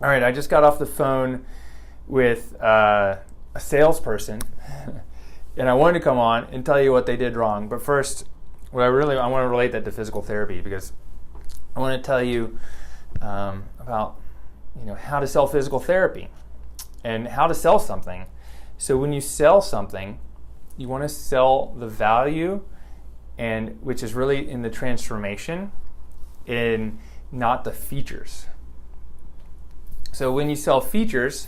All right, I just got off the phone with a salesperson, and I wanted to come on and tell you what they did wrong. But first, I want to relate that to physical therapy, because I want to tell you about how to sell physical therapy and how to sell something. So when you sell something, you want to sell the value, and which is really in the transformation, and not the features. So when you sell features,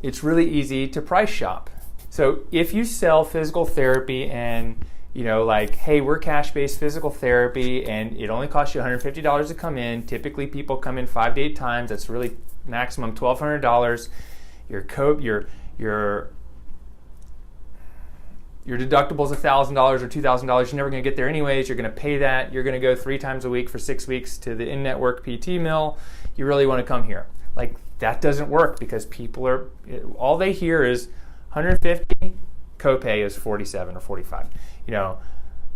it's really easy to price shop. So if you sell physical therapy and hey, we're cash-based physical therapy and it only costs you $150 to come in. Typically people come in 5 to 8 times. That's really maximum $1,200. Your deductible is $1,000 or $2,000. You're never going to get there anyways. You're going to pay that. You're going to go 3 times a week for 6 weeks to the in-network PT mill. You really want to come here. Like, that doesn't work, because people all they hear is 150, copay is 47 or 45.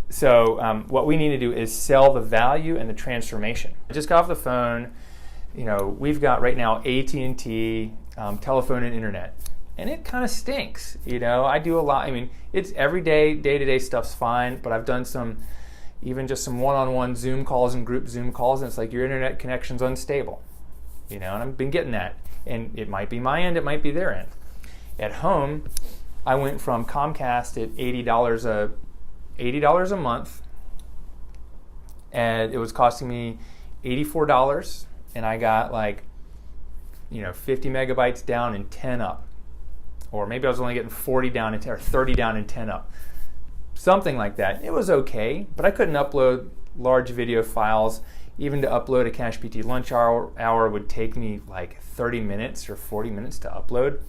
So what we need to do is sell the value and the transformation. I just got off the phone. We've got right now AT&T, telephone and internet, and it kind of stinks. I do a lot. I mean, it's everyday, day-to-day stuff's fine, but I've done some one-on-one Zoom calls and group Zoom calls, and it's like your internet connection's unstable. And I've been getting that. And it might be my end, it might be their end. At home, I went from Comcast at $80 a month, and it was costing me $84, and I got 50 megabytes down and 10 up. Or maybe I was only getting 40 down and 10, or 30 down and 10 up. Something like that. It was okay, but I couldn't upload large video files. Even to upload a Cash PT lunch hour would take me 30 minutes or 40 minutes to upload.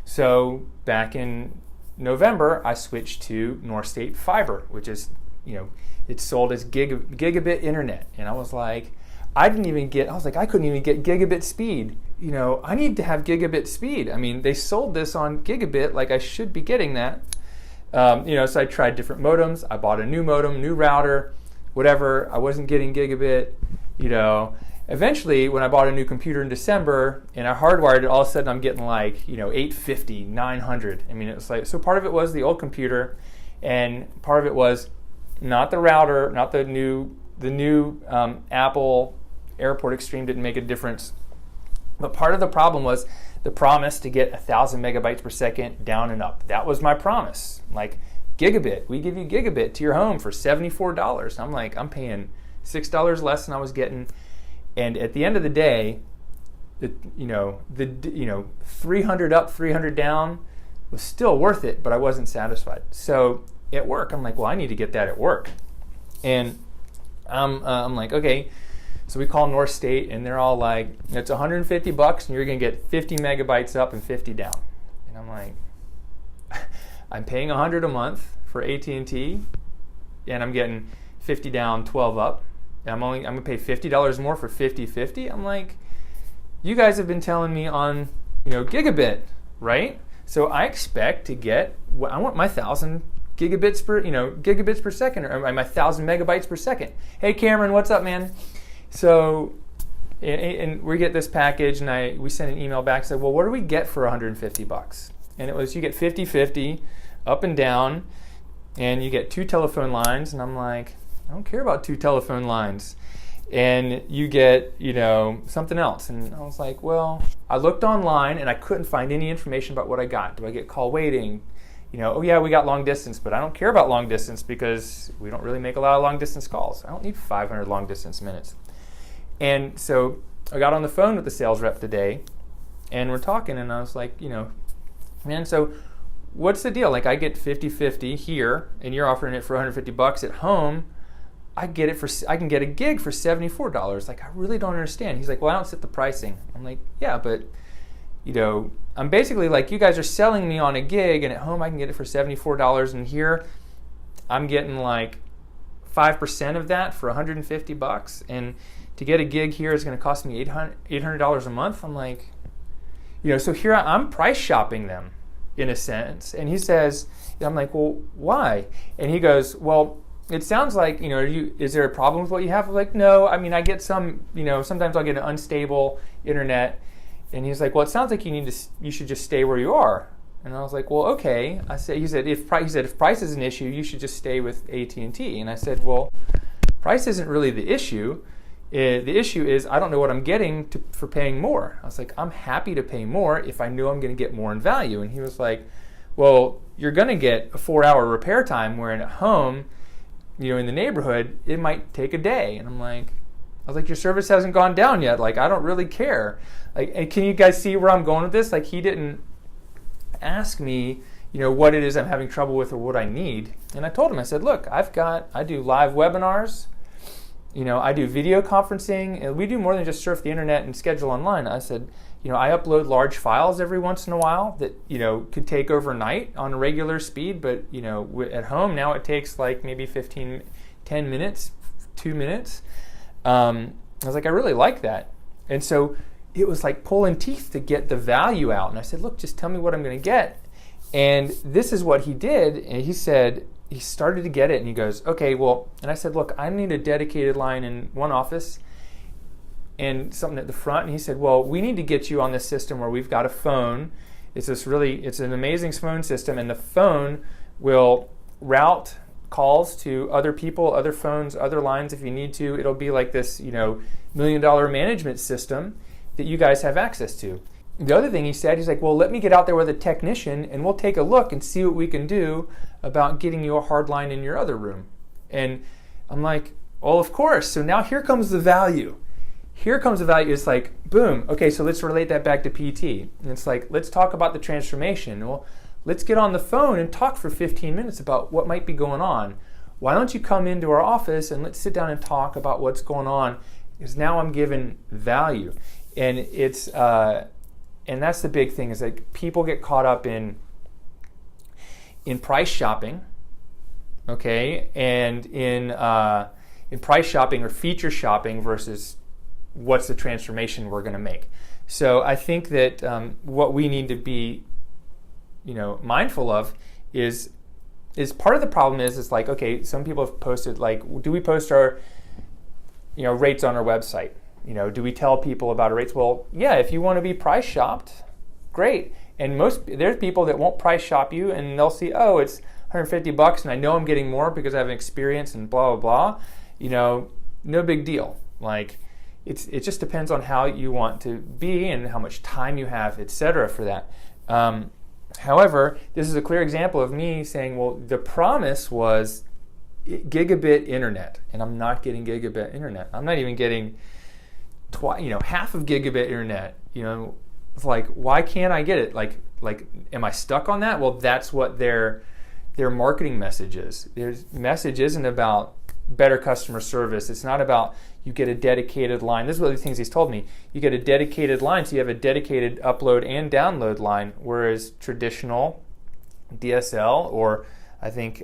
So back in November, I switched to North State Fiber, which is, it's sold as gigabit internet. And I was like, I couldn't even get gigabit speed. I need to have gigabit speed. I mean, they sold this on gigabit, I should be getting that. So I tried different modems. I bought a new modem, new router, whatever. I wasn't getting gigabit. Eventually, when I bought a new computer in December and I hardwired it, all of a sudden I'm getting 850, 900. I mean, it was so part of it was the old computer, and part of it was not the router, not the new Apple Airport Extreme didn't make a difference. But part of the problem was the promise to get 1,000 megabytes per second down and up. That was my promise. Gigabit, we give you gigabit to your home for $74. I'm paying $6 less than I was getting, and at the end of the day, the 300 up, 300 down was still worth it, but I wasn't satisfied. So at work, I'm I need to get that at work, and I'm okay. So we call North State, and they're all it's $150, and you're gonna get 50 megabytes up and 50 down, and I'm I'm paying $100 a month for AT&T, and I'm getting 50 down, 12 up. And I'm gonna pay $50 more for 50/50. I'm you guys have been telling me on gigabit, right? So I expect to get I want my 1,000 gigabits per second, or my 1,000 megabytes per second. Hey Cameron, what's up, man? So and we get this package, and we send an email back, said, well, what do we get for $150? And it was, you get 50/50 up and down, and you get 2 telephone lines. And I'm I don't care about 2 telephone lines. And you get, something else. And I was well, I looked online and I couldn't find any information about what I got. Do I get call waiting? Oh yeah, we got long distance, but I don't care about long distance because we don't really make a lot of long distance calls. I don't need 500 long distance minutes. And so I got on the phone with the sales rep today, and we're talking, and I was man, so what's the deal? I get 50/50 here, and you're offering it for $150 at home. I can get a gig for $74. I really don't understand. He's well, I don't set the pricing. I'm yeah, but I'm basically you guys are selling me on a gig, and at home I can get it for $74, and here I'm getting 5% of that for $150, and to get a gig here is going to cost me $800 a month. I'm so here I'm price shopping them in a sense. And he says, I'm well, why? And he goes, well, it sounds is there a problem with what you have? I'm no, I mean, I get some, sometimes I'll get an unstable internet, And he's like, well, it sounds like you should just stay where you are. And I was like, well, okay. He said, if price is an issue, you should just stay with AT&T. And I said, well, price isn't really the issue. The issue is I don't know what I'm getting for paying more. I was like, I'm happy to pay more if I know I'm going to get more in value. And he was like, well, you're going to get a 4-hour repair time, where at home, in the neighborhood, it might take a day. And I was like, your service hasn't gone down yet. Like, I don't really care. Like, and can you guys see where I'm going with this? Like, he didn't ask me, what it is I'm having trouble with or what I need. And I told him, I said, look, I do live webinars. I do video conferencing. And we do more than just surf the internet and schedule online. I said, I upload large files every once in a while that, could take overnight on a regular speed. But, at home now it takes like maybe 10 minutes, 2 minutes. I was like, I really like that. And so it was like pulling teeth to get the value out. And I said, look, just tell me what I'm going to get. And this is what he did. And he said, he started to get it. And he goes, okay, well, and I said, look, I need a dedicated line in one office and something at the front. And he said, well, we need to get you on this system where we've got a phone. It's an amazing phone system. And the phone will route calls to other people, other phones, other lines if you need to. It'll be like this, $1 million management system that you guys have access to. The other thing he said, he's like, well, let me get out there with a technician and we'll take a look and see what we can do about getting you a hard line in your other room. And I'm like, well, of course. So now here comes the value. It's like, boom. Okay, so let's relate that back to PT. And it's like, let's talk about the transformation. Well, let's get on the phone and talk for 15 minutes about what might be going on. Why don't you come into our office and let's sit down and talk about what's going on? Because now I'm giving value. And it's and that's the big thing, is like people get caught up in price shopping, okay, and in price shopping or feature shopping versus what's the transformation we're going to make. So I think that what we need to be, mindful of is part of the problem is like, okay, some people have posted, like, do we post our rates on our website? Do we tell people about our rates? Well, yeah, if you want to be price shopped, great. And there's people that won't price shop you, and they'll see, oh, it's $150 and I know I'm getting more because I have an experience and blah, blah, blah. No big deal. Like, it just depends on how you want to be and how much time you have, etc. for that. However, this is a clear example of me saying, well, the promise was gigabit internet, and I'm not getting gigabit internet. I'm not even getting half of gigabit internet. It's like, why can't I get it? Like, am I stuck on that? Well, that's what their marketing message is. Their message isn't about better customer service. It's not about you get a dedicated line. This is one of the things he's told me. You get a dedicated line, so you have a dedicated upload and download line, whereas traditional DSL or I think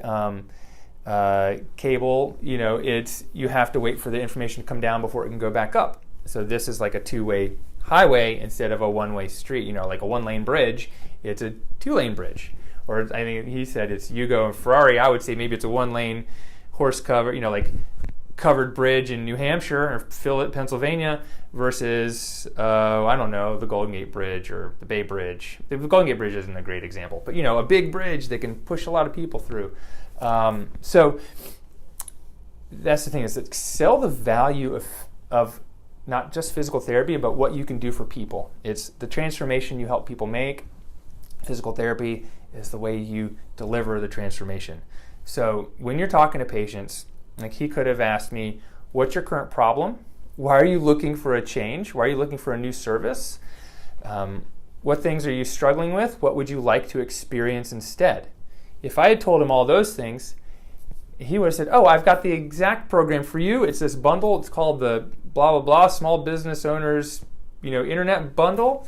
cable, it's you have to wait for the information to come down before it can go back up. So this is like a two-way highway instead of a one-way street. Like a one-lane bridge, it's a two-lane bridge. Or I think he said it's Yugo and Ferrari. I would say maybe it's a one-lane horse cover, like covered bridge in New Hampshire or Pennsylvania versus, I don't know, the Golden Gate Bridge or the Bay Bridge. The Golden Gate Bridge isn't a great example, but a big bridge that can push a lot of people through. So that's the thing, is that sell the value of not just physical therapy, but what you can do for people. It's the transformation you help people make. Physical therapy is the way you deliver the transformation. So when you're talking to patients, like he could have asked me, what's your current problem? Why are you looking for a change? Why are you looking for a new service? What things are you struggling with? What would you like to experience instead? If I had told him all those things, he would have said, oh, I've got the exact program for you. It's this bundle. It's called the blah, blah, blah, Small Business Owners, Internet Bundle.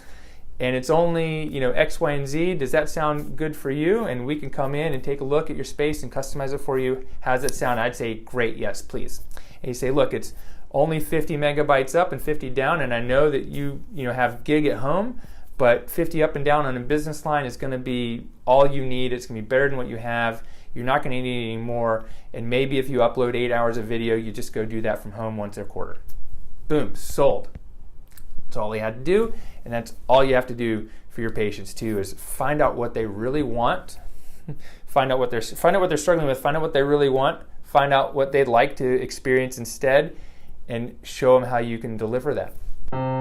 And it's only, X, Y, and Z. Does that sound good for you? And we can come in and take a look at your space and customize it for you. How does it sound? I'd say, great, yes, please. And you say, look, it's only 50 megabytes up and 50 down. And I know that you have gig at home, but 50 up and down on a business line is going to be all you need. It's going to be better than what you have. You're not going to need any more. And maybe if you upload 8 hours of video, you just go do that from home once a quarter. Boom, sold. That's all he had to do, and that's all you have to do for your patients too, is find out what they really want, find out what they're struggling with, find out what they really want, find out what they'd like to experience instead, and show them how you can deliver that.